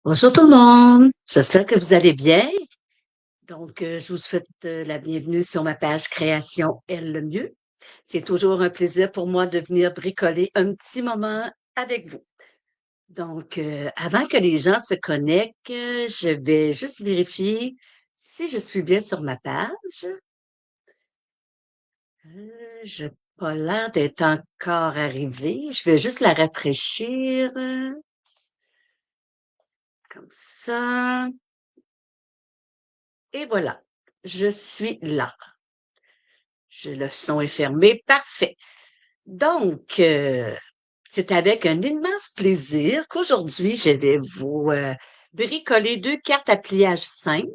Bonjour tout le monde, j'espère que vous allez bien. Je vous souhaite la bienvenue sur ma page Création Elle le mieux. C'est toujours un plaisir pour moi de venir bricoler un petit moment avec vous. Avant que les gens se connectent, je vais juste vérifier si je suis bien sur ma page. Je n'ai pas l'air d'être encore arrivée. Je vais juste la rafraîchir comme ça. Et voilà, je suis là. Le son est fermé. Parfait. Donc, euh, c'est avec un immense plaisir qu'aujourd'hui, je vais vous bricoler deux cartes à pliage simple.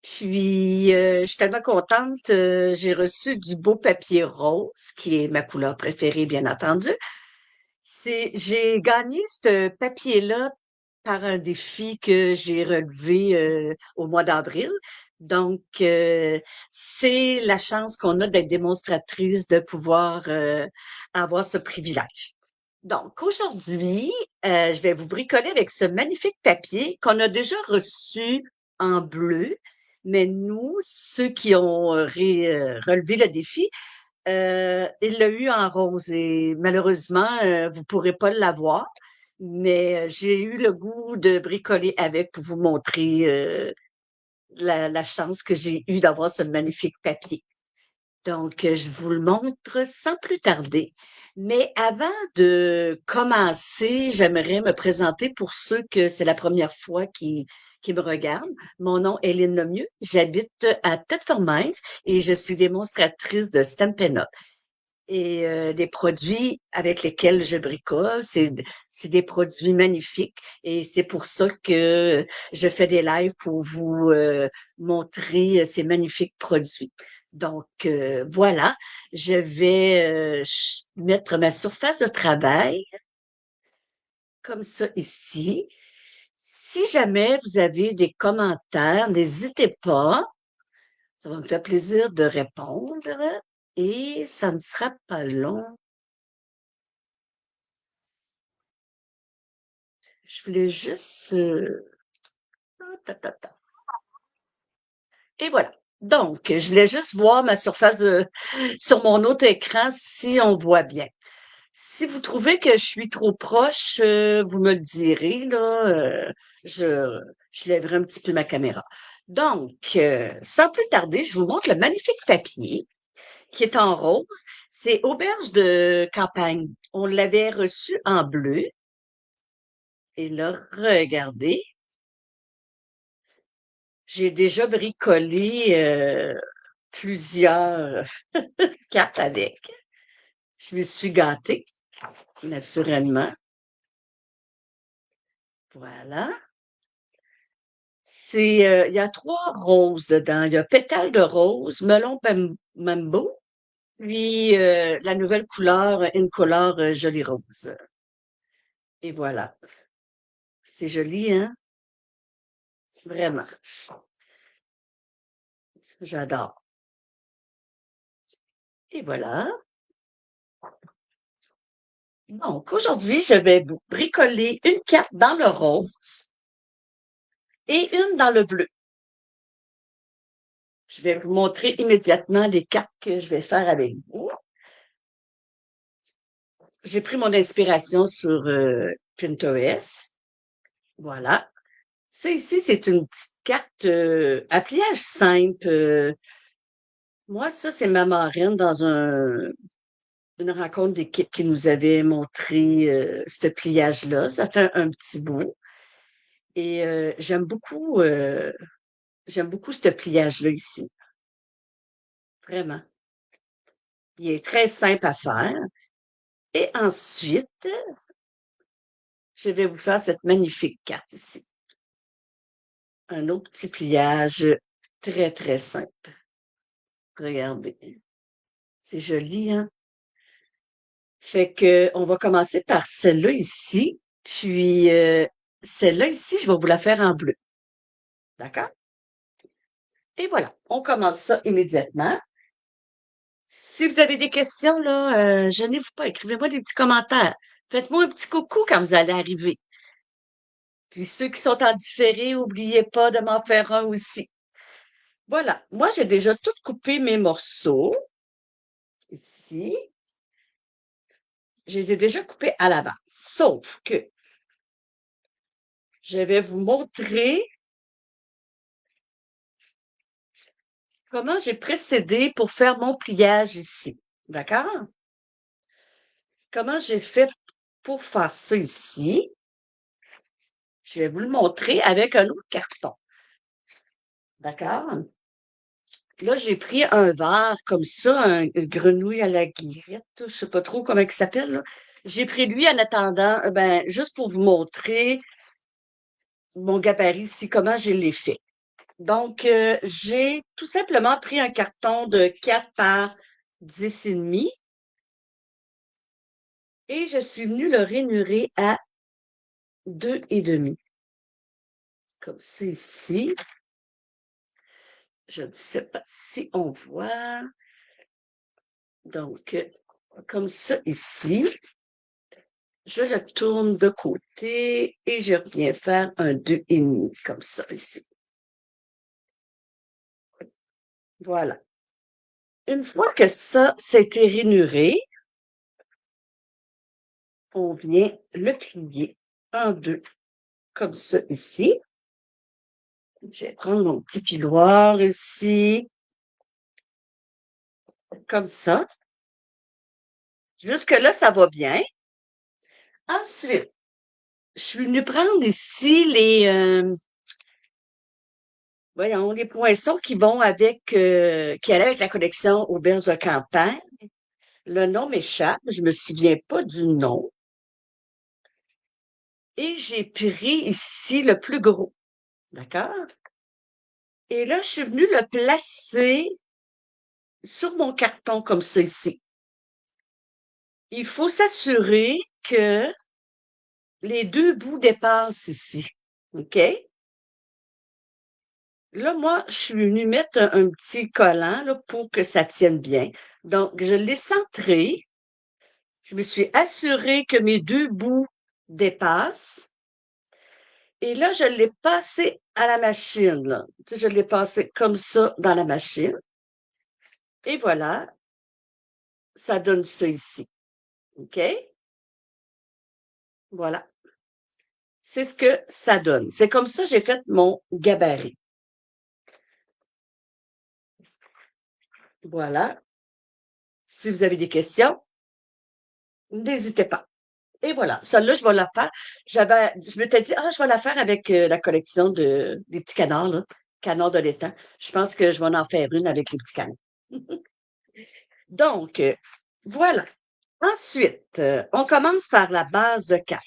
Je suis tellement contente. J'ai reçu du beau papier rose, qui est ma couleur préférée, bien entendu. J'ai gagné ce papier-là par un défi que j'ai relevé au mois d'avril. C'est la chance qu'on a d'être démonstratrice, de pouvoir avoir ce privilège. Donc, aujourd'hui, je vais vous bricoler avec ce magnifique papier qu'on a déjà reçu en bleu, mais nous, ceux qui ont relevé le défi, il l'a eu en rose et malheureusement, vous pourrez pas l'avoir, mais j'ai eu le goût de bricoler avec pour vous montrer la chance que j'ai eue d'avoir ce magnifique papier. Je vous le montre sans plus tarder. Mais avant de commencer, j'aimerais me présenter pour ceux que c'est la première fois qui me regardent. Mon nom est Lynn Lemieux. J'habite à Tête-Formaise et je suis démonstratrice de Stampin' Up. Les produits avec lesquels je bricole, c'est des produits magnifiques et c'est pour ça que je fais des lives pour vous montrer ces magnifiques produits. Voilà, je vais mettre ma surface de travail comme ça ici. Si jamais vous avez des commentaires, n'hésitez pas. Ça va me faire plaisir de répondre et ça ne sera pas long. Je voulais juste... ta, ta, ta. Et voilà. Je voulais juste voir ma surface sur mon autre écran si on voit bien. Si vous trouvez que je suis trop proche, vous me le direz, là. Je lèverai un petit peu ma caméra. Sans plus tarder, je vous montre le magnifique papier qui est en rose. C'est Auberge de campagne. On l'avait reçu en bleu. Et là, regardez. J'ai déjà bricolé plusieurs cartes avec. Je me suis gâtée, naturellement. Voilà. Il y a trois roses dedans. Il y a pétale de rose, melon mambo, puis la nouvelle couleur, une couleur jolie rose. Et voilà. C'est joli, hein? Vraiment. J'adore. Et voilà. Aujourd'hui, je vais vous bricoler une carte dans le rose et une dans le bleu. Je vais vous montrer immédiatement les cartes que je vais faire avec vous. J'ai pris mon inspiration sur Pinterest. Voilà. Ça ici, c'est une petite carte à pliage simple. Moi, ça, c'est ma marraine dans une rencontre d'équipe qui nous avait montré ce pliage-là. Ça fait un petit bout. Et j'aime beaucoup ce pliage-là ici. Vraiment. Il est très simple à faire. Et ensuite, je vais vous faire cette magnifique carte ici. Un autre petit pliage très, très simple. Regardez. C'est joli, hein? On va commencer par celle-là ici. Puis, celle-là ici, je vais vous la faire en bleu. D'accord? Et voilà. On commence ça immédiatement. Si vous avez des questions, là, gênez-vous pas. Écrivez-moi des petits commentaires. Faites-moi un petit coucou quand vous allez arriver. Puis ceux qui sont en différé, n'oubliez pas de m'en faire un aussi. Voilà, moi j'ai déjà tout coupé mes morceaux ici. Je les ai déjà coupés à l'avance. Sauf que je vais vous montrer comment j'ai procédé pour faire mon pliage ici. D'accord? Comment j'ai fait pour faire ça ici? Je vais vous le montrer avec un autre carton. D'accord? Là, j'ai pris un verre comme ça, une grenouille à la guillerette, je sais pas trop comment il s'appelle, là. J'ai pris lui en attendant, ben, juste pour vous montrer mon gabarit ici, comment je l'ai fait. Donc, j'ai tout simplement pris un carton de 4 par 10,5 et je suis venue le rainurer à 2,5. Comme ça ici. Je ne sais pas si on voit. Donc, comme ça ici. Je le tourne de côté et je reviens faire un 2,5 comme ça ici. Voilà. Une fois que ça, c'était rainuré, on vient le plier en deux, comme ça ici. Je vais prendre mon petit piloir ici, comme ça. Jusque-là, ça va bien. Ensuite, je suis venue prendre ici voyons, les poinçons qui vont avec, qui allaient avec la collection Auberge de campagne. Le nom m'échappe, je me souviens pas du nom. Et j'ai pris ici le plus gros. D'accord? Et là, je suis venue le placer sur mon carton comme ça ici. Il faut s'assurer que les deux bouts dépassent ici. OK? Là, moi, je suis venue mettre un petit collant là, pour que ça tienne bien. Donc, je l'ai centré. Je me suis assurée que mes deux bouts dépassent. Et là, je l'ai passé à la machine, là. Tu sais, je l'ai passé comme ça dans la machine. Et voilà, ça donne ça ici. OK? Voilà. C'est ce que ça donne. C'est comme ça que j'ai fait mon gabarit. Voilà. Si vous avez des questions, n'hésitez pas. Et voilà. Celle-là, je vais la faire. Je m'étais dit, je vais la faire avec la collection des petits canards, là. Canards de l'étang. Je pense que je vais en faire une avec les petits canards. Donc, voilà. Ensuite, on commence par la base de cartes.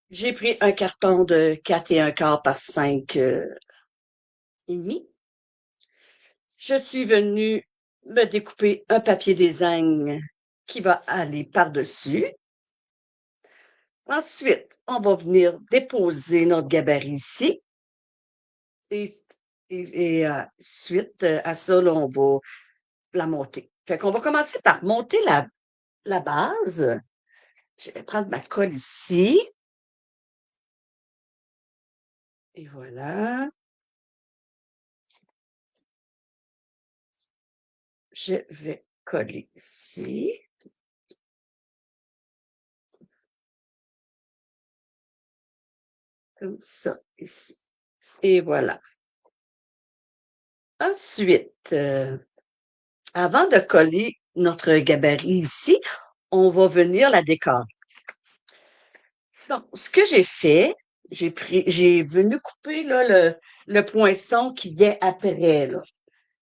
J'ai pris un carton de 4 1/4 par 5 et demi. Je suis venue me découper un papier design qui va aller par-dessus. Ensuite, on va venir déposer notre gabarit ici. Et, suite à ça, là, on va la monter. Fait qu'on va commencer par monter la base. Je vais prendre ma colle ici. Et voilà. Je vais coller ici. Comme ça, ici. Et voilà. Ensuite, avant de coller notre gabarit ici, on va venir la décorer. Bon, ce que j'ai fait, j'ai venu couper là, le poinçon qui vient après, là.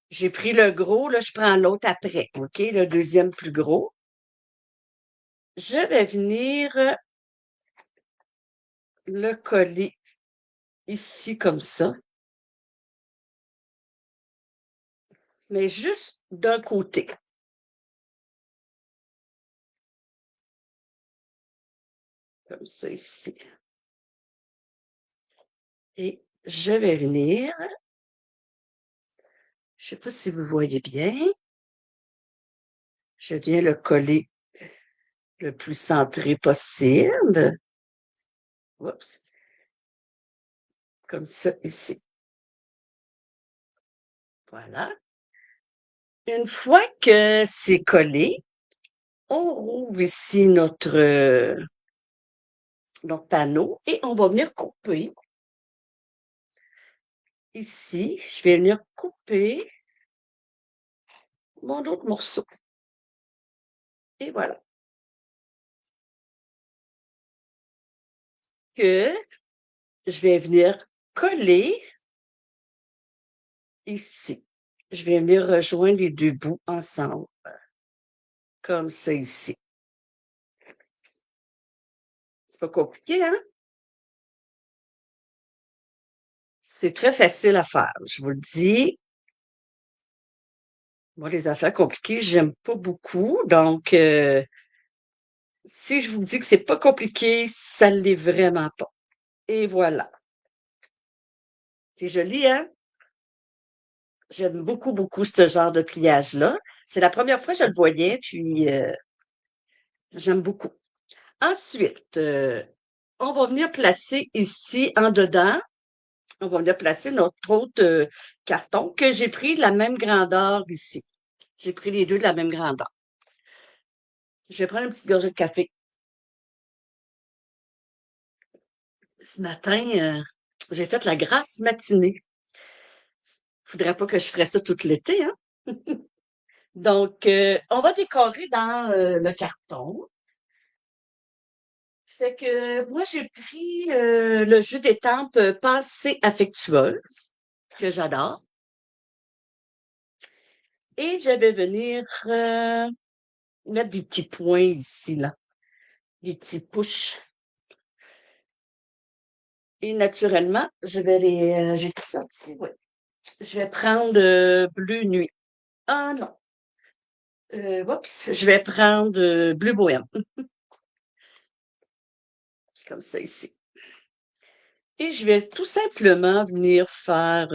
J'ai pris le gros, là, je prends l'autre après, OK? Le deuxième plus gros. Je vais venir le coller ici comme ça, mais juste d'un côté. Comme ça ici. Et je vais venir, je ne sais pas si vous voyez bien, je viens le coller le plus centré possible. Oups, comme ça ici. Voilà. Une fois que c'est collé, on rouvre ici notre panneau et on va venir couper. Ici, je vais venir couper mon autre morceau. Et voilà. Que je vais venir coller ici. Je vais venir rejoindre les deux bouts ensemble, comme ça ici. C'est pas compliqué, hein? C'est très facile à faire, je vous le dis. Moi, les affaires compliquées, j'aime pas beaucoup. Donc, si je vous dis que c'est pas compliqué, ça l'est vraiment pas. Et voilà. C'est joli, hein? J'aime beaucoup, beaucoup ce genre de pliage-là. C'est la première fois que je le voyais, puis j'aime beaucoup. Ensuite, on va venir placer ici en dedans, on va venir placer notre autre carton que j'ai pris de la même grandeur ici. J'ai pris les deux de la même grandeur. Je vais prendre une petite gorgée de café. Ce matin, j'ai fait la grasse matinée. Faudrait pas que je ferais ça tout l'été, hein? Donc, on va décorer dans le carton. Fait que moi, j'ai pris le jus d'étampe Pensée affectueuse, que j'adore. Et je vais venir mettre des petits points ici, là. Des petits push. Et naturellement, je vais j'ai tout sorti, oui. Je vais prendre bleu nuit. Ah non. Oups, je vais prendre bleu bohème, comme ça ici. Et je vais tout simplement venir faire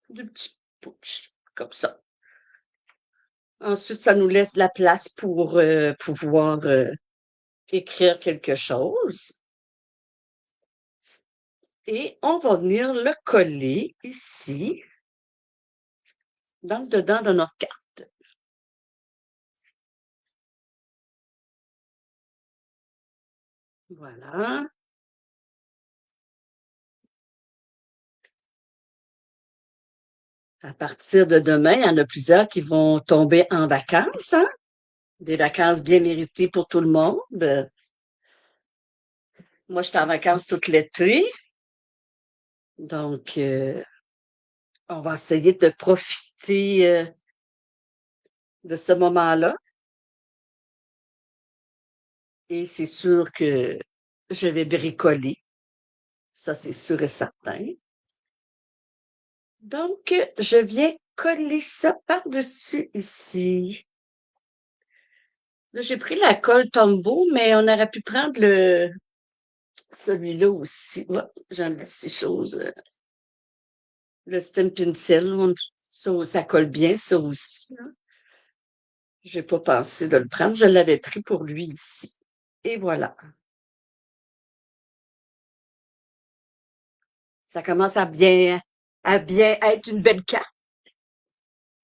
du petit push, comme ça. Ensuite, ça nous laisse de la place pour pouvoir écrire quelque chose. Et on va venir le coller ici, dans le dedans de notre carte. Voilà. À partir de demain, il y en a plusieurs qui vont tomber en vacances, hein? Des vacances bien méritées pour tout le monde. Moi, j'étais en vacances tout l'été. Donc, on va essayer de profiter de ce moment-là. Et c'est sûr que je vais bricoler. Ça, c'est sûr et certain. Donc, je viens coller ça par-dessus ici. Là, j'ai pris la colle Tombow, mais on aurait pu prendre celui-là aussi. Ouais, j'aime ces choses. Le stem pencil, ça colle bien, ça aussi. J'ai pas pensé de le prendre. Je l'avais pris pour lui ici. Et voilà. Ça commence à bien être une belle carte.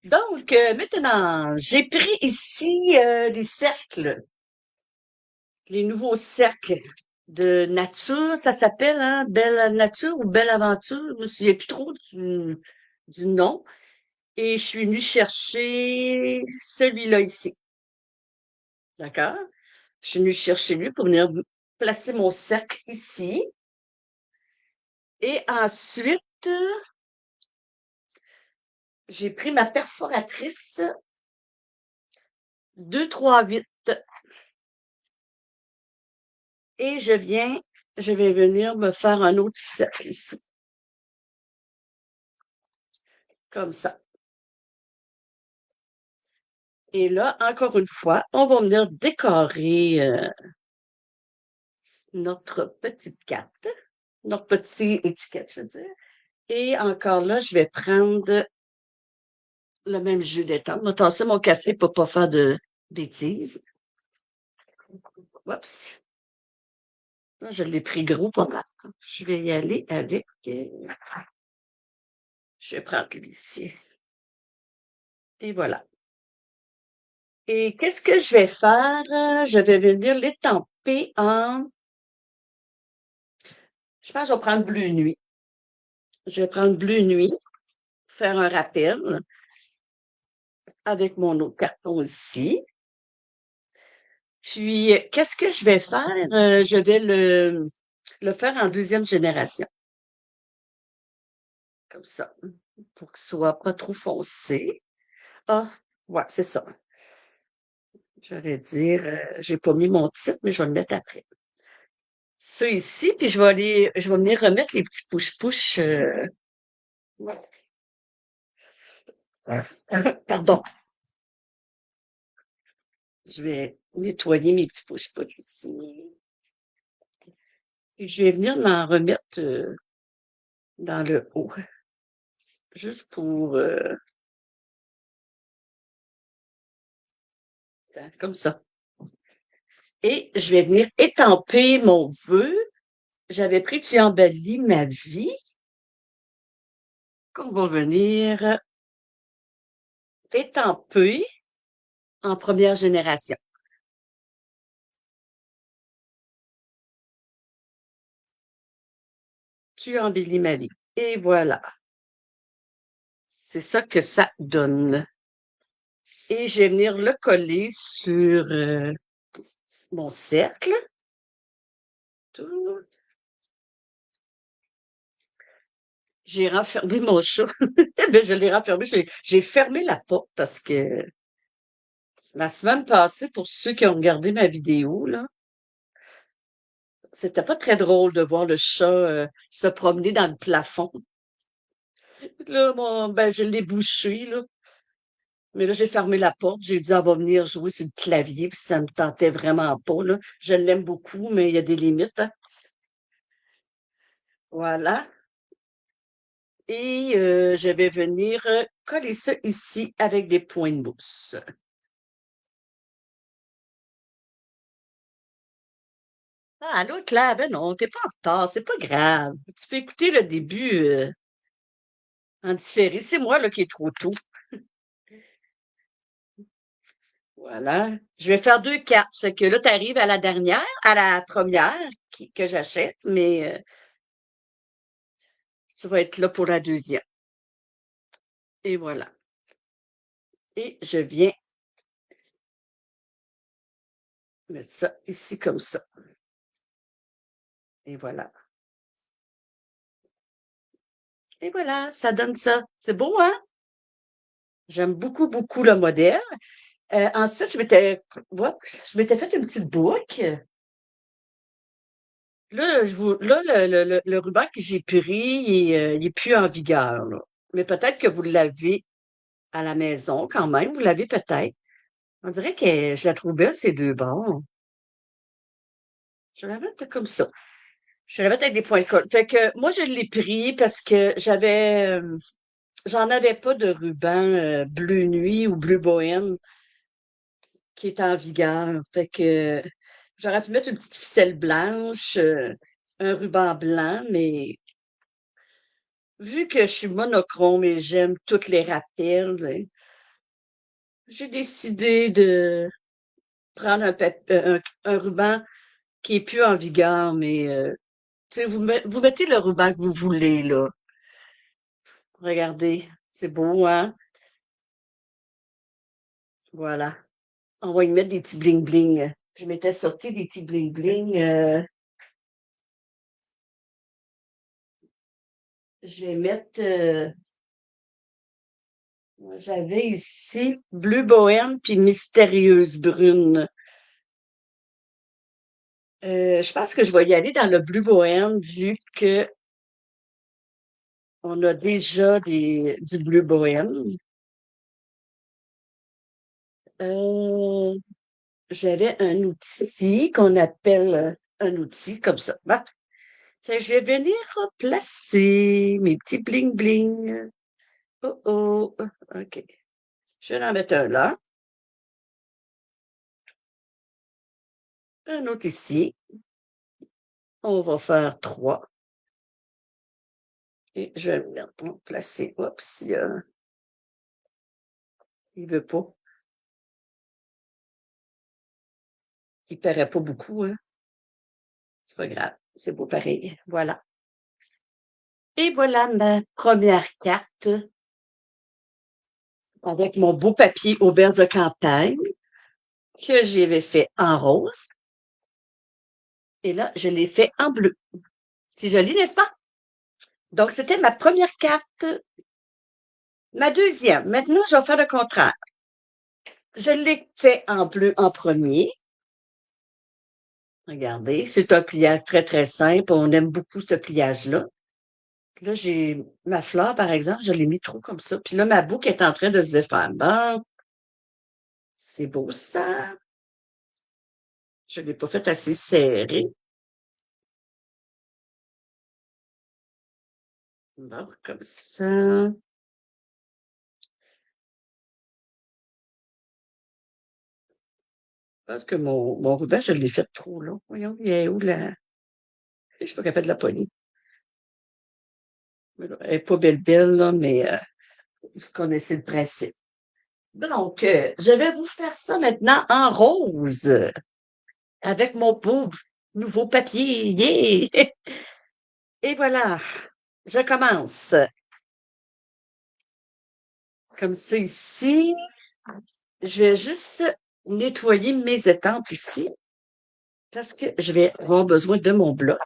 Donc, maintenant, j'ai pris ici les cercles, les nouveaux cercles de nature. Ça s'appelle, hein, Belle Nature ou Belle Aventure. Je me souviens plus trop du nom. Et je suis venue chercher celui-là ici. D'accord? Je suis venue chercher lui pour venir placer mon cercle ici. Et ensuite, j'ai pris ma perforatrice 238 et je vais venir me faire un autre cercle ici. Comme ça. Et là, encore une fois, on va venir décorer notre petite carte, notre petite étiquette, je veux dire. Et encore là, je vais prendre le même jus d'étampe. Je vais tasser mon café pour pas faire de bêtises. Oups. Là, je l'ai pris gros pas mal. Je vais y aller avec, je vais prendre lui ici. Et voilà. Et qu'est-ce que je vais faire? Je vais venir l'étamper je pense que je vais prendre bleu nuit. Je vais prendre bleu nuit, faire un rappel avec mon autre carton ici. Puis, qu'est-ce que je vais faire? Je vais le faire en deuxième génération, comme ça, pour qu'il soit pas trop foncé. Ah, ouais, c'est ça. J'allais dire, j'ai pas mis mon titre, mais je vais le mettre après. Ça ici, puis je vais venir remettre les petits push-push. Ouais. Pardon, je vais nettoyer mes petits push-push ici. Puis je vais venir en remettre dans le haut, juste pour comme ça. Et je vais venir étamper mon vœu. J'avais pris Tu embellis ma vie, qu'on va venir étamper en première génération. Tu embellis ma vie. Et voilà. C'est ça que ça donne. Et je vais venir le coller sur mon cercle. Tout. J'ai renfermé mon chat. Ben, je l'ai renfermé. J'ai fermé la porte parce que la semaine passée, pour ceux qui ont regardé ma vidéo, là, c'était pas très drôle de voir le chat se promener dans le plafond. Là, ben, je l'ai bouché, là. Mais là, j'ai fermé la porte. J'ai dit, elle va venir jouer sur le clavier, puis ça me tentait vraiment pas, là. Je l'aime beaucoup, mais il y a des limites, hein. Voilà. Et je vais venir coller ça ici avec des points de mousse. Ah, l'autre là, ben non, t'es pas en retard, c'est pas grave. Tu peux écouter le début en différé. C'est moi là qui est trop tôt. Voilà. Je vais faire deux cartes. Fait que là, tu arrives à la dernière, à la première que j'achète, mais tu vas être là pour la deuxième. Et voilà. Et je viens mettre ça ici comme ça. Et voilà. Et voilà, ça donne ça. C'est beau, hein? J'aime beaucoup, beaucoup le modèle. Ensuite, ouais, je m'étais fait une petite boucle. Là, le ruban que j'ai pris, il est plus en vigueur, là. Mais peut-être que vous l'avez à la maison quand même. Vous l'avez peut-être. On dirait que je la trouve belle, ces deux bords. Je vais la mettre comme ça. Je vais la mettre avec des points de colle. Fait que moi, je l'ai pris parce que j'en avais pas de ruban bleu nuit ou bleu bohème qui est en vigueur. Fait que j'aurais pu mettre une petite ficelle blanche, un ruban blanc, mais vu que je suis monochrome et j'aime toutes les rappels, ben, j'ai décidé de prendre un ruban qui est plus en vigueur, mais tu sais, vous mettez le ruban que vous voulez, là. Regardez, c'est beau, hein? Voilà. On va y mettre des petits bling-bling. Je m'étais sorti des petits bling-bling. Je vais mettre, j'avais ici bleu bohème puis mystérieuse brune. Je pense que je vais y aller dans le bleu bohème vu que on a déjà du bleu bohème. Euh, J'avais un outil qu'on appelle un outil comme ça. Bah, fait que je vais venir placer mes petits bling-bling. Oh oh, OK. Je vais en mettre un là, un autre ici. On va faire 3 et je vais le placer. Oups, il veut pas. Il paraît pas beaucoup, hein? C'est pas grave, c'est beau pareil. Voilà. Et voilà ma première carte avec mon beau papier auberge de campagne que j'avais fait en rose. Et là, je l'ai fait en bleu. C'est joli, n'est-ce pas? Donc, c'était ma première carte. Ma deuxième. Maintenant, je vais faire le contraire. Je l'ai fait en bleu en premier. Regardez, c'est un pliage très, très simple. On aime beaucoup ce pliage-là. Là, j'ai ma fleur, par exemple, je l'ai mis trop comme ça. Puis là, ma boucle est en train de se défaire. Bon, c'est beau ça. Je ne l'ai pas fait assez serré. Bon, comme ça. Je pense que mon ruban, je l'ai fait trop long. Voyons, il est où la. Je suis pas capable de la pogner. Elle n'est pas belle, belle, là, mais vous connaissez le principe. Donc, je vais vous faire ça maintenant en rose, avec mon beau nouveau papier. Yeah! Et voilà, je commence. Comme ça ici. Je vais juste nettoyer mes étampes ici, parce que je vais avoir besoin de mon bloc.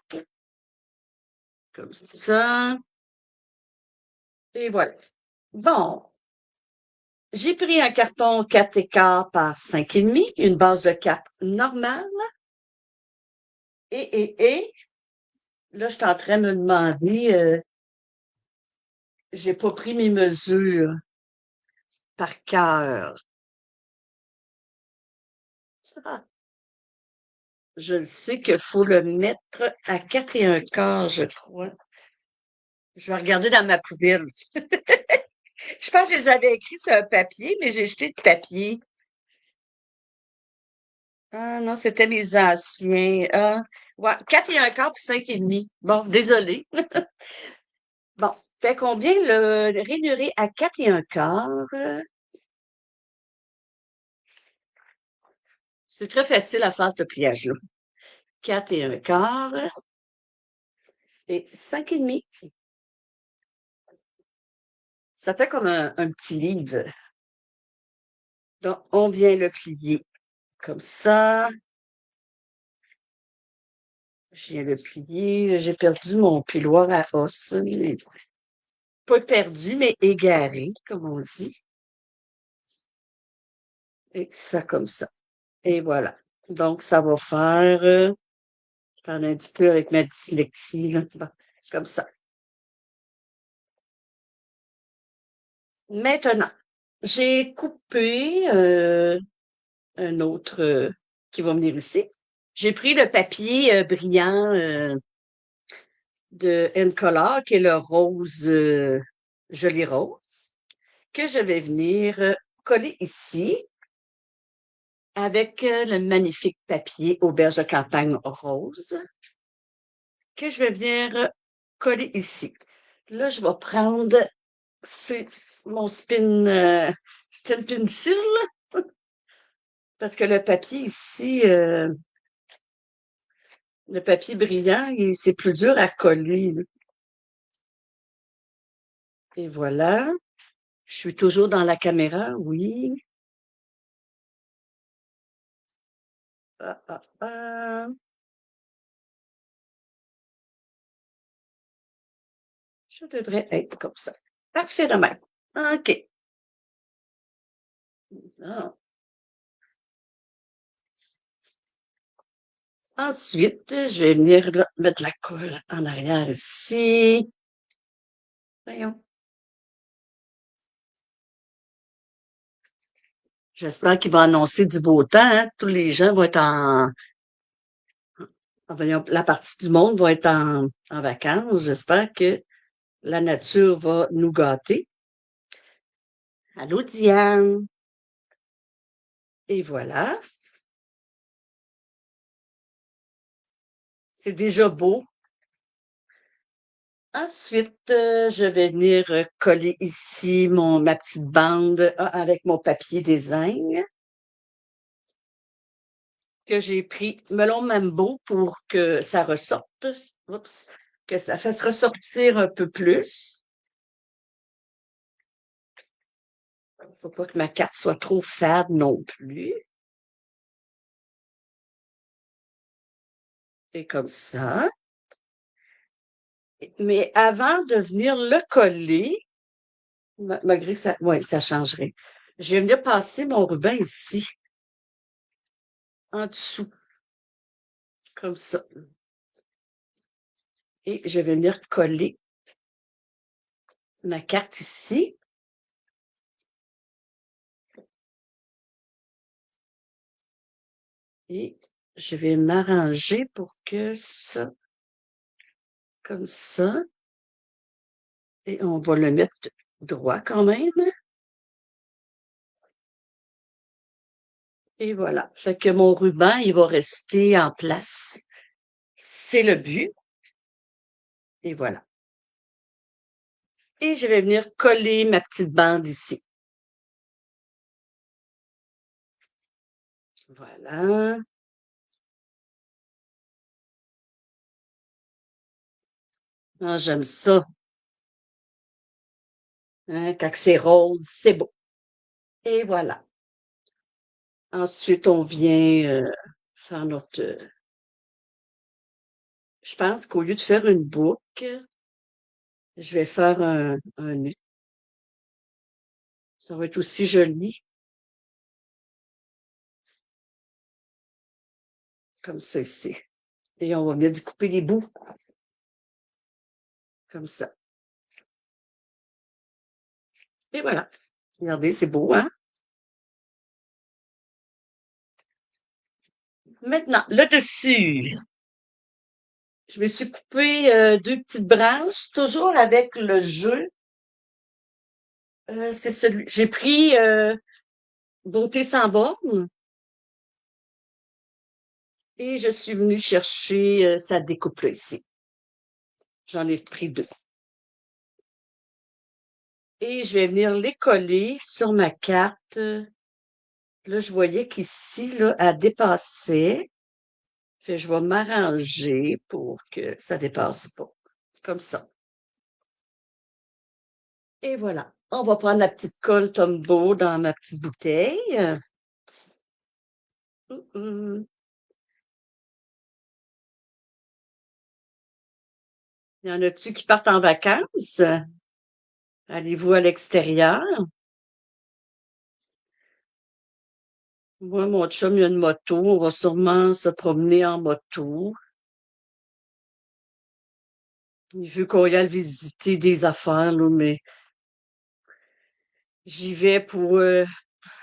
Comme ça. Et voilà. Bon, j'ai pris un carton 4 écarts par 5,5, une base de 4 normale. Et, là, je suis en train de me demander, j'ai pas pris mes mesures par cœur. Ah, je le sais qu'il faut le mettre à 4 1/4, je crois. Je vais regarder dans ma poubelle. Je pense que je les avais écrits sur un papier, mais j'ai jeté de papier. Ah non, c'était mes anciens. Ah, ouais, 4 1/4 puis 5,5. Bon, désolé. Bon, fait qu'on vient le rainurer à 4 1/4. C'est très facile à faire ce pliage-là. 4 1/4 et 5,5. Ça fait comme un petit livre. Donc, on vient le plier comme ça. Je viens le plier. J'ai perdu mon piloir à os. Pas perdu, mais égaré, comme on dit. Et ça comme ça. Et voilà. Donc, ça va faire, j'en ai un petit peu avec ma dyslexie, là. Bon, comme ça. Maintenant, j'ai coupé un autre qui va venir ici. J'ai pris le papier brillant de N-Color, qui est le rose joli rose, que je vais venir coller ici avec le magnifique papier auberge de campagne rose que je vais venir coller ici. Là, je vais prendre mon spin pencil, parce que le papier ici, le papier brillant, c'est plus dur à coller. Et voilà. Je suis toujours dans la caméra, oui. Ah, ah, ah. Je devrais être comme ça. Parfait de même. OK. Ah. Ensuite, je vais venir mettre la colle en arrière ici. Voyons. J'espère qu'il va annoncer du beau temps, hein. Tous les gens vont être voyons, la partie du monde va être en vacances. J'espère que la nature va nous gâter. Allô, Diane. Et voilà. C'est déjà beau. Ensuite, je vais venir coller ici ma petite bande avec mon papier design que j'ai pris Melon Mambo pour que ça ressorte. Oups, que ça fasse ressortir un peu plus. Faut pas que ma carte soit trop fade non plus. Et comme ça. Mais avant de venir le coller, malgré ça, ouais, ça changerait. Je vais venir passer mon ruban ici, en dessous, comme ça. Et je vais venir coller ma carte ici. Et je vais m'arranger pour que ça, comme ça. Et on va le mettre droit quand même. Et voilà. Fait que mon ruban, il va rester en place. C'est le but. Et voilà. Et je vais venir coller ma petite bande ici. Voilà. Ah, j'aime ça. Hein, quand c'est rose, c'est beau. Et voilà. Ensuite, on vient faire notre... Je pense qu'au lieu de faire une boucle, je vais faire un nœud. Ça va être aussi joli, comme ça ici. Et on va venir découper les bouts, comme ça. Et voilà. Regardez, c'est beau, hein? Maintenant, le dessus. Je me suis coupé deux petites branches, toujours avec le jeu. C'est celui. J'ai pris Beauté sans borne et je suis venue chercher sa découpe là ici. J'en ai pris deux. Et je vais venir les coller sur ma carte. Là, je voyais qu'ici, là, elle dépassait. Fait que je vais m'arranger pour que ça dépasse pas. Comme ça. Et voilà. On va prendre la petite colle Tombow dans ma petite bouteille. Y en a-tu qui partent en vacances? Allez-vous à l'extérieur? Moi, mon chum, il a une moto. On va sûrement se promener en moto. Il veut qu'on y aille visiter des affaires, là, mais j'y vais pour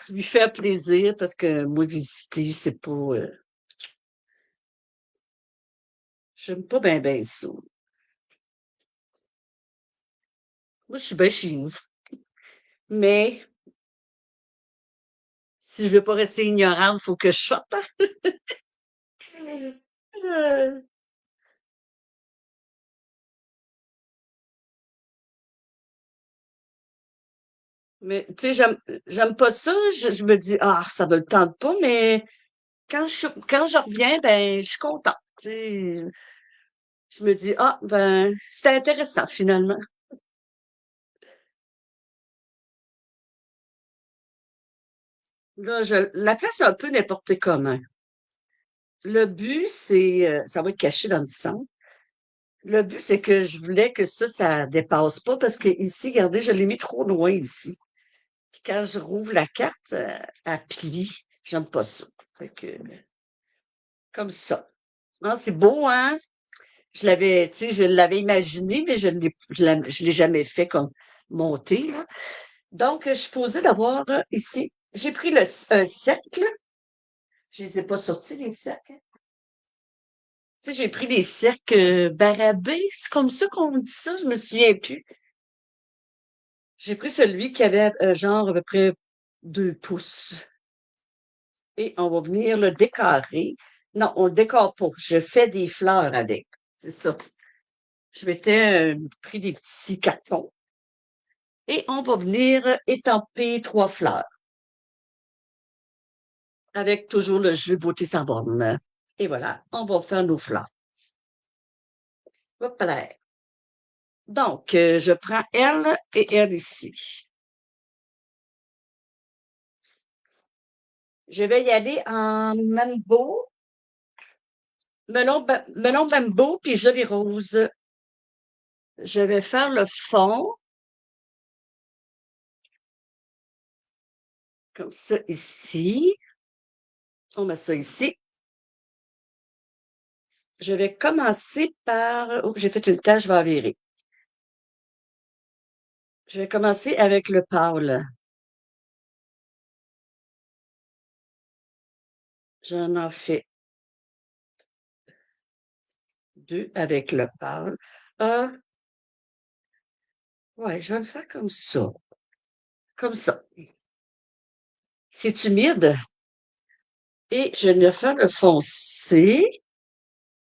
lui faire plaisir parce que moi, visiter, c'est pas. J'aime pas bien, bien ça. Moi, je suis bien chez nous. Mais si je veux pas rester ignorante, il faut que je sorte. Euh, Mais, tu sais, j'aime pas ça. Je me dis, ah, ça me le tente pas, mais quand je reviens, ben, je suis contente. Tu sais, je me dis, ah, ben, c'était intéressant finalement. Là, la place est un peu n'importe comment. Le but, ça va être caché dans le centre. Le but, c'est que je voulais que ça dépasse pas parce que ici, regardez, je l'ai mis trop loin ici. Puis quand je rouvre la carte, elle plie. J'aime pas ça. Fait que, comme ça. Ah, c'est beau, hein? Tu sais, je l'avais imaginé, mais je l'ai jamais fait comme monter, là. Donc, je suis posée d'avoir ici. J'ai pris un cercle. Je les ai pas sortis, les cercles. Tu sais, j'ai pris des cercles Barabé. C'est comme ça qu'on dit ça, je me souviens plus. J'ai pris celui qui avait genre à peu près 2 pouces. Et on va venir le décarer. Non, on le décore pas. Je fais des fleurs avec. C'est ça. Je m'étais pris des petits cartons et on va venir étamper 3 fleurs avec toujours le jus Beauté sans borne. Et voilà, on va faire nos fleurs. Hop là. Donc, je prends elle et elle ici. Je vais y aller en mambo, melon mambo, puis joli rose. Je vais faire le fond, comme ça ici. On met ça ici. Je vais commencer par... Oh, j'ai fait une tâche, je vais en virer. Je vais commencer avec le pâle. J'en en fais 2 avec le pâle. Ah, ouais, je vais le faire comme ça. Comme ça. C'est humide. Et je vais faire le foncé.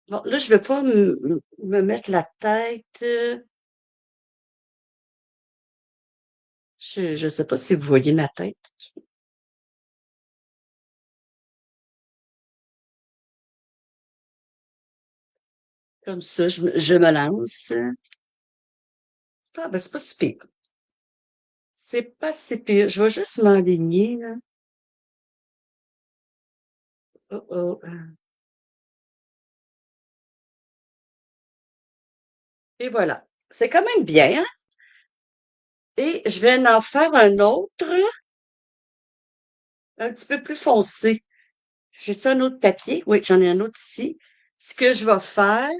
Bon, là, je ne vais pas me mettre la tête. Je ne sais pas si vous voyez ma tête. Comme ça, je me lance. Ah, ben, c'est pas si pire. C'est pas si pire. Je vais juste m'enligner, là. Oh, oh. Et voilà. C'est quand même bien, hein? Et je vais en faire un autre, un petit peu plus foncé. J'ai-tu un autre papier? Oui, j'en ai un autre ici. Ce que je vais faire,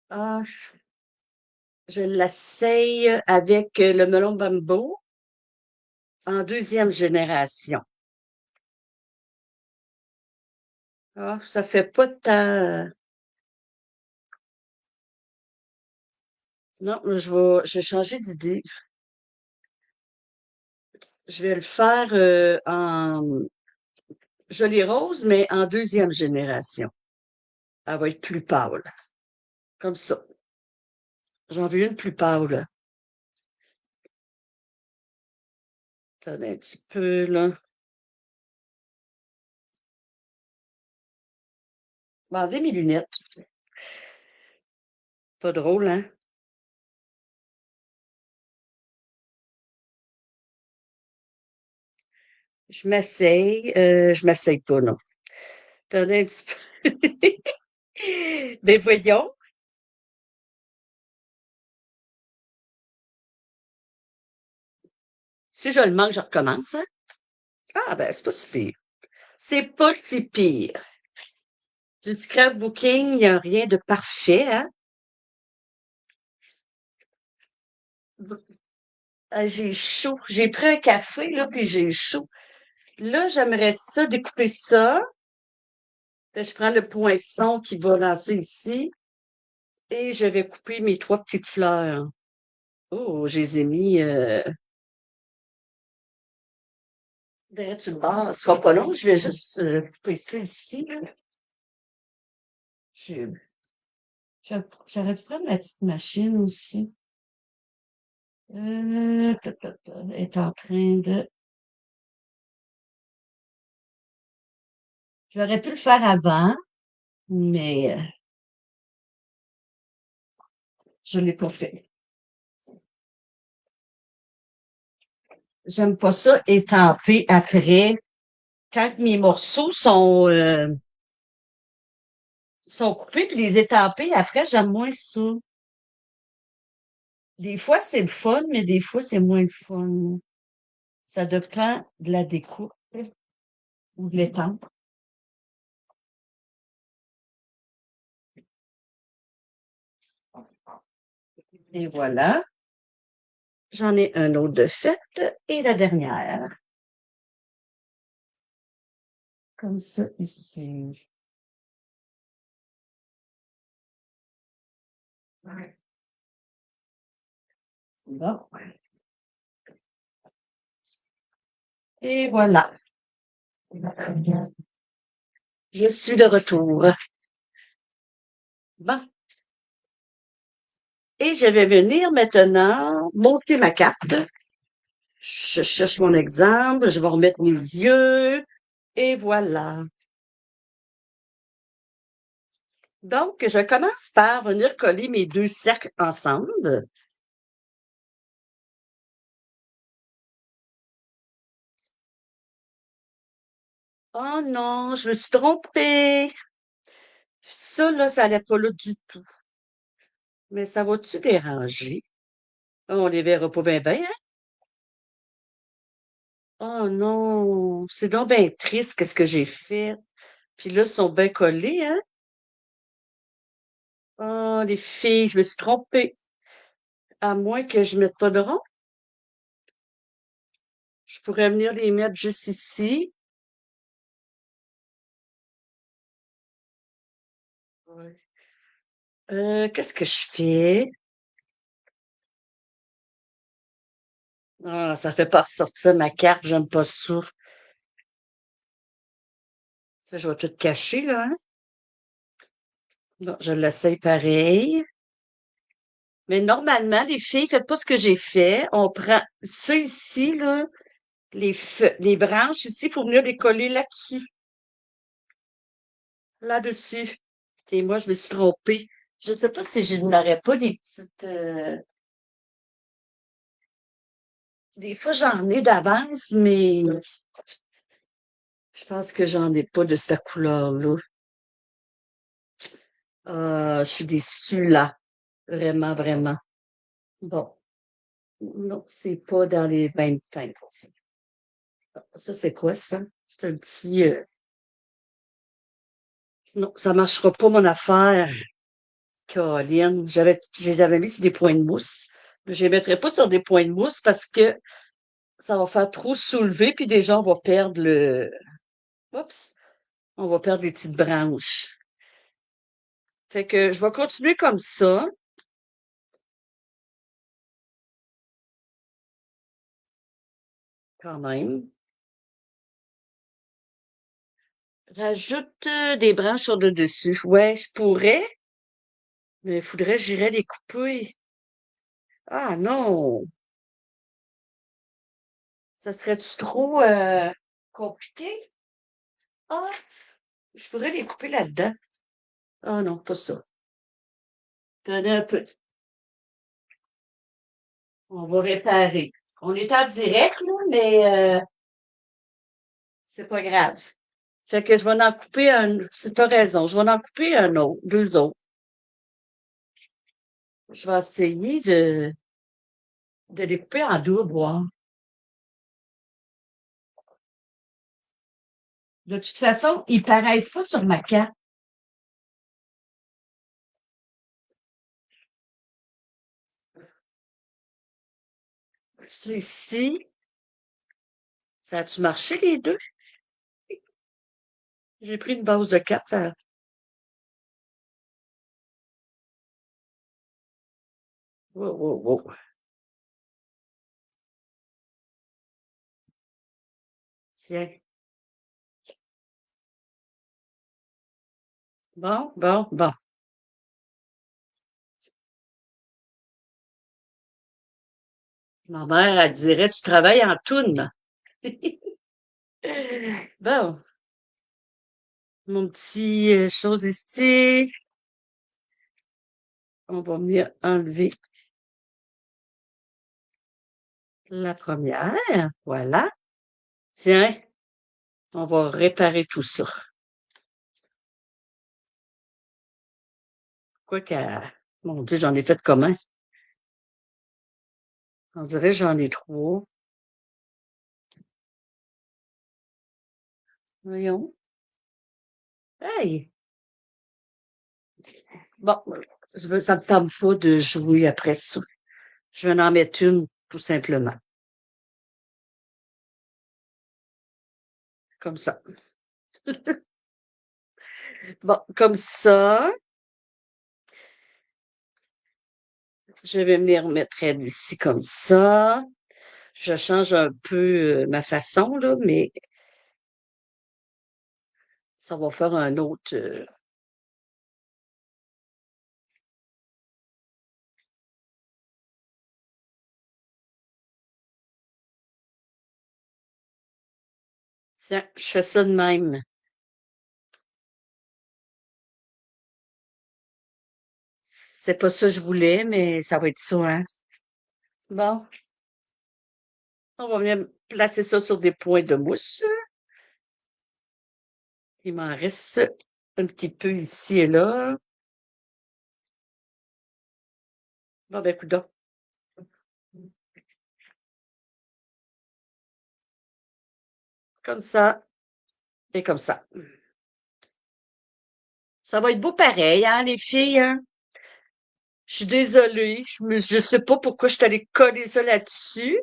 ah, je l'essaye avec le melon bambo en deuxième génération. Ah, ça fait pas tant. Non, je vais changer d'idée. Je vais le faire en joli rose, mais en deuxième génération. Elle va être plus pâle. Comme ça. J'en veux une plus pâle. Attendez un petit peu, là. Je vais enlever mes lunettes. Pas drôle, hein? Je m'essaye pas, non. Attendez un petit peu. Ben voyons. Si je le manque, je recommence, hein? Ah, ben, c'est pas si pire. C'est pas si pire. Du scrapbooking, il n'y a rien de parfait, hein? Ah, j'ai chaud. J'ai pris un café, là, puis j'ai chaud. Là, j'aimerais ça, découper ça. Là, je prends le poinçon qui va lancer ici et je vais couper mes 3 petites fleurs. Oh, je les ai mis derrière sur le bord. Ce sera pas long, je vais juste couper ça ici, là. Je- J'aurais pu prendre ma petite machine aussi. Elle est en train de... J'aurais pu le faire avant, mais je ne l'ai pas fait. J'aime pas ça étamper après. Quand mes morceaux sont coupés puis les étamper après, j'aime moins ça. Des fois, c'est le fun, mais des fois, c'est moins le fun. Ça dépend de la découpe ou de l'étampe. Et voilà. J'en ai un autre de fait. Et la dernière. Comme ça, ici. Bon. Et voilà. Je suis de retour. Bon. Et je vais venir maintenant monter ma carte. Je cherche mon exemple, je vais remettre mes yeux, et voilà. Donc, je commence par venir coller mes deux cercles ensemble. Oh non, je me suis trompée. Ça, là, ça allait pas là du tout. Mais ça va-tu déranger? On les verra pas bien, bien, hein? Oh non, c'est donc bien triste qu'est-ce que j'ai fait. Puis là, ils sont bien collés, hein? Oh, les filles, je me suis trompée. À moins que je mette pas de rond, je pourrais venir les mettre juste ici. Ouais. Qu'est-ce que je fais? Ah, ça fait pas ressortir ma carte, j'aime pas ça. Ça, je vais tout cacher, là, hein? Non, je l'essaye pareil. Mais normalement, les filles, faites pas ce que j'ai fait. On prend ça ici, là, les branches ici, il faut venir les coller là-dessus, là-dessus. Et moi, je me suis trompée. Je sais pas si je n'aurais pas des petites. Des fois, j'en ai d'avance, mais je pense que j'en ai pas de cette couleur-là. Je suis déçue là. Vraiment, vraiment. Bon. Non, c'est pas dans les 25. Ça, c'est quoi ça? C'est un petit. Non, ça marchera pas, mon affaire. Caroline, je les avais mis sur des points de mousse. Je les mettrai pas sur des points de mousse parce que ça va faire trop soulever, puis déjà, on va perdre oups, on va perdre les petites branches. Fait que je vais continuer comme ça, quand même. Rajoute des branches sur le dessus. Ouais, je pourrais, mais il faudrait que j'irais les couper. Ah non! Ça serait-tu trop compliqué? Ah, je pourrais les couper là-dedans. Ah non, pas ça. Attendez un peu. On va réparer. On est en direct, là, mais c'est pas grave. Fait que je vais en couper un. T'as raison, je vais en couper un autre, deux autres. Je vais essayer de les couper en double, voir. De toute façon, ils paraissent pas sur ma carte. Ici, ça a-tu marché les deux? J'ai pris une base de cartes, ça. Wow, wow, wow. Tiens. Bon, bon, bon. Ma mère, elle dirait, tu travailles en toune. Bon, mon petit chose ici. On va venir enlever la première. Voilà. Tiens, on va réparer tout ça. Quoique, mon Dieu, j'en ai fait comment? On dirait que j'en ai trois. Voyons. Hey! Bon, ça me tente pas de jouer après ça. Je vais en mettre une, tout simplement. Comme ça. Bon, comme ça, je vais venir mettre elle ici comme ça. Je change un peu ma façon, là, mais Ça va faire un autre, tiens, je fais ça de même. C'est pas ça que je voulais, mais ça va être ça, hein. Bon, on va venir placer ça sur des points de mousse. Il m'en reste un petit peu ici et là. Bon, ben, coudonc. Comme ça et comme ça. Ça va être beau pareil, hein, les filles, hein? Je suis désolée. Je sais pas pourquoi je suis allée coller ça là-dessus,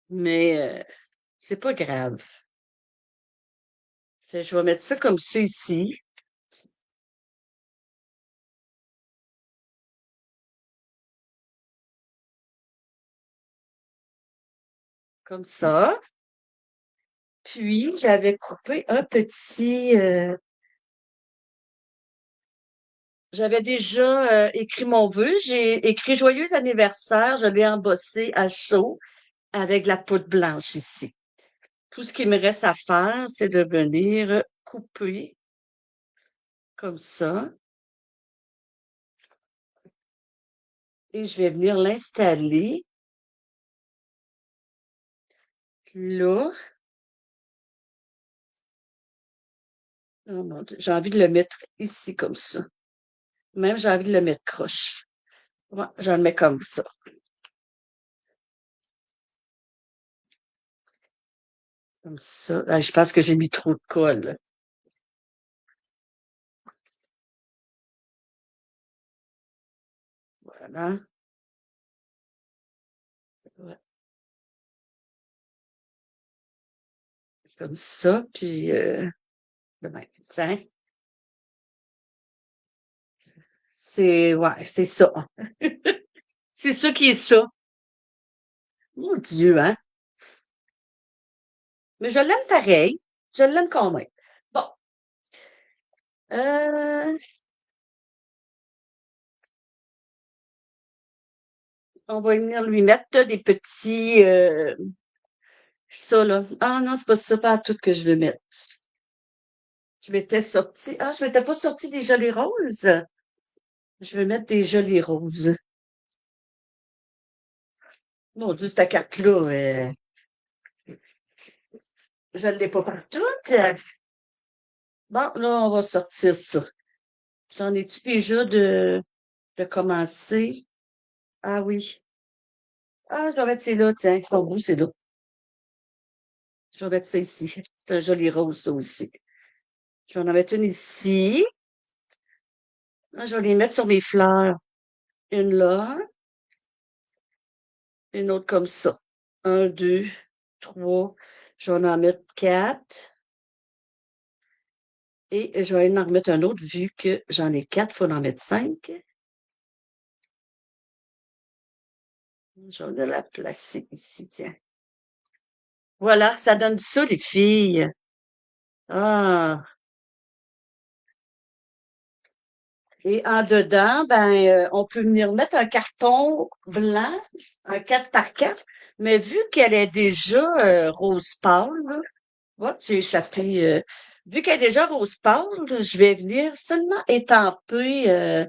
mais c'est pas grave. Fait, je vais mettre ça comme ça ici, comme ça. Puis, j'avais coupé un petit... j'avais déjà écrit mon vœu. J'ai écrit «Joyeux anniversaire». Je l'ai embossé à chaud avec de la poudre blanche ici. Tout ce qui me reste à faire, c'est de venir couper comme ça. Et je vais venir l'installer là. Oh mon Dieu, j'ai envie de le mettre ici comme ça. Même j'ai envie de le mettre croche. Ouais, je le mets comme ça. Comme ça. Ah, je pense que j'ai mis trop de colle. Voilà. Ouais, comme ça. Puis, ben, tiens, ouais, c'est ça. C'est ça qui est ça. Mon Dieu, hein? Mais je l'aime pareil. Je l'aime quand même. Bon. Euh, on va venir lui mettre des petits, ça, là. Ah non, c'est pas ça, pas tout que je veux mettre. Je m'étais pas sorti des jolis roses. Je vais mettre des jolis roses. Mon Dieu, cette carte-là, je ne l'ai pas partout. Bon, là, on va sortir ça. J'en ai-tu déjà de commencer? Ah oui. Ah, je vais mettre ces là, tiens, ils sont beaux, c'est là. Je vais mettre ça ici. C'est un joli rose, ça aussi. Je vais en mettre une ici. Là, je vais les mettre sur mes fleurs. Une là, une autre comme ça. Un, deux, trois. Je vais en mettre quatre. Et je vais en remettre un autre, vu que j'en ai quatre, il faut en mettre cinq. Je vais la placer ici, tiens. Voilà, ça donne ça, les filles. Ah. Et en dedans, ben, on peut venir mettre un carton blanc, un 4 par 4, mais vu qu'elle est déjà rose pâle, là, hop, j'ai échappé. Vu qu'elle est déjà rose pâle, je vais venir seulement étamper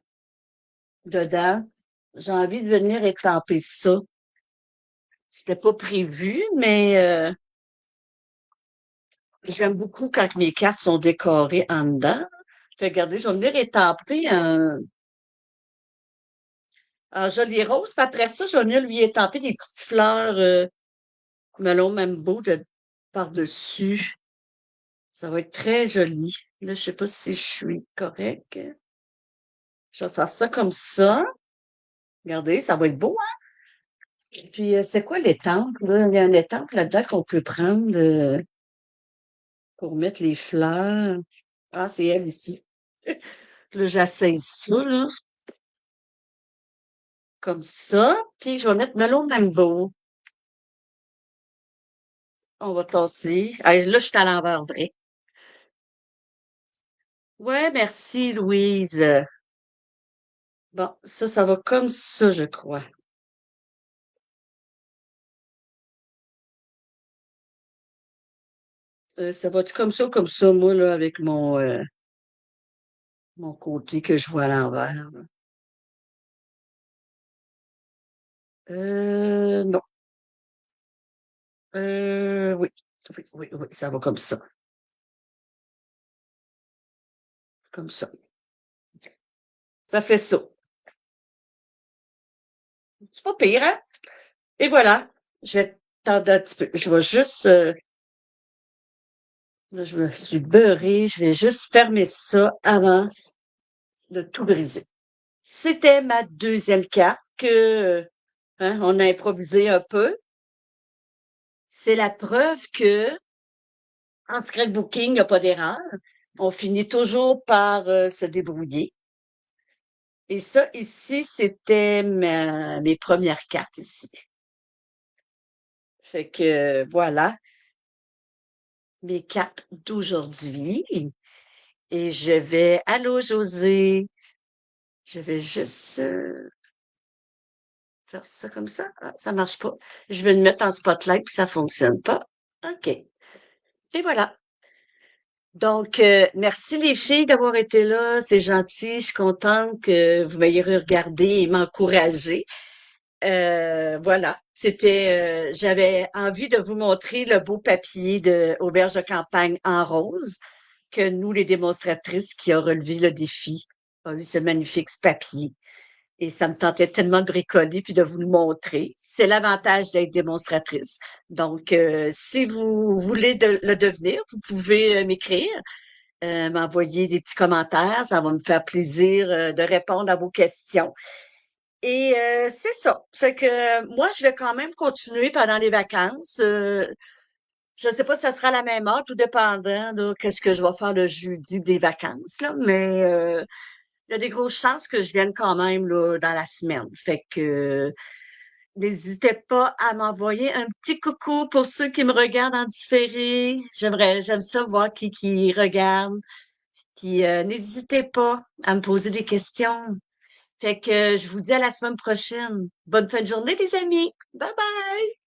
dedans. J'ai envie de venir étamper ça. C'était pas prévu, mais j'aime beaucoup quand mes cartes sont décorées en dedans. Fait que regardez, je vais venir étamper un joli rose, puis après ça, je vais venir lui étamper des petites fleurs melon mambo par-dessus. Ça va être très joli. Là, je sais pas si je suis correcte. Je vais faire ça comme ça. Regardez, ça va être beau, hein? Puis, c'est quoi l'étampe, là? Il y a un étampe là-dedans qu'on peut prendre pour mettre les fleurs. Ah, c'est elle ici. Là, j'essaye ça, là, comme ça. Puis, je vais mettre melon mambo. On va tasser. Ah, là, je suis à l'envers vrai. Ouais, merci, Louise. Bon, ça va comme ça, je crois. Ça va-tu comme ça, moi, là, avec mon côté que je vois à l'envers, là? Non. Oui. Oui, ça va comme ça. Comme ça. Ça fait ça. C'est pas pire, hein? Et voilà. Je vais attendre un petit peu. Je vais juste, là, je me suis beurrée. Je vais juste fermer ça avant de tout briser. C'était ma deuxième carte que, hein, on a improvisé un peu. C'est la preuve que en scrapbooking, il n'y a pas d'erreur. On finit toujours par se débrouiller. Et ça, ici, c'était mes premières cartes ici. Fait que voilà mes cartes d'aujourd'hui. Et je vais, allô José, je vais juste faire ça comme ça. Ah, ça marche pas. Je vais le mettre en spotlight puis ça fonctionne pas. OK. Et voilà. Donc, merci les filles d'avoir été là. C'est gentil. Je suis contente que vous m'ayez regardé et m'encouragé. Voilà. J'avais envie de vous montrer le beau papier de Auberge de campagne en rose que nous, les démonstratrices qui a relevé le défi, a eu ce magnifique papier. Et ça me tentait tellement de bricoler puis de vous le montrer. C'est l'avantage d'être démonstratrice. Donc, si vous voulez le devenir, vous pouvez m'écrire, m'envoyer des petits commentaires. Ça va me faire plaisir de répondre à vos questions. Et c'est ça. Fait que moi, je vais quand même continuer pendant les vacances. Je ne sais pas si ça sera à la même heure, tout dépendant de qu'est-ce que je vais faire le jeudi des vacances, là, mais il y a des grosses chances que je vienne quand même là, dans la semaine. Fait que n'hésitez pas à m'envoyer un petit coucou pour ceux qui me regardent en différé. J'aime ça voir qui regarde. Puis n'hésitez pas à me poser des questions. Fait que je vous dis à la semaine prochaine. Bonne fin de journée, les amis. Bye bye!